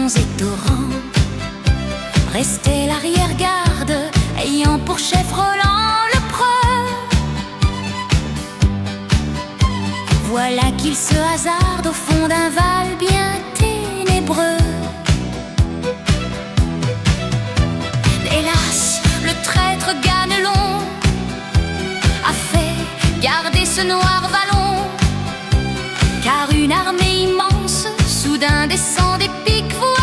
monts et torrents, restait l'arrière-garde, ayant pour chef Roland le preux. Voilà qu'il se hasarde au fond d'un val bien ténébreux. Hélas, le traître Ganelon a fait garder ce noir vallon, car une armée immense soudain descend des pics voisins.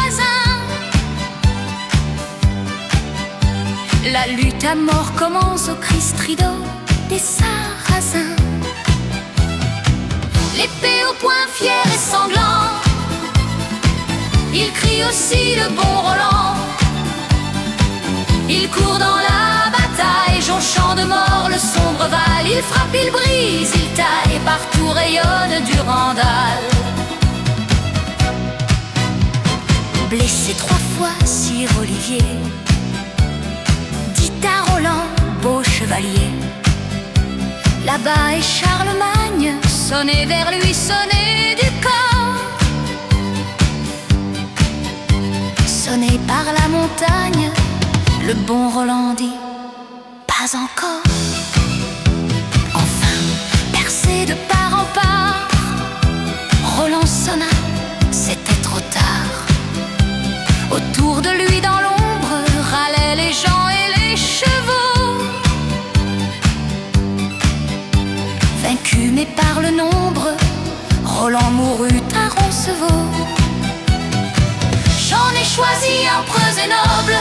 La lutte à mort commence au cri strident des Sarrasins. L'épée au poing fier et sanglant, il crie aussi le bon Roland. Il court dans la bataille, jonchant de mort le sombre val. Il frappe, il brise, il taille, partout rayonne Durandal. Blessé 3 fois, sire Olivier dit à Roland, beau chevalier, là-bas est Charlemagne, sonnez vers lui, sonnez du corps. Sonné par la montagne, le bon Roland dit, pas encore. Enfin, percé de part en part, Roland sonna, c'était trop tard. Autour de lui dans l'ombre râlaient les gens et les chevaux. Vaincu mais par le nombre, Roland mourut à Roncevaux. J'en ai choisi un preux et noble,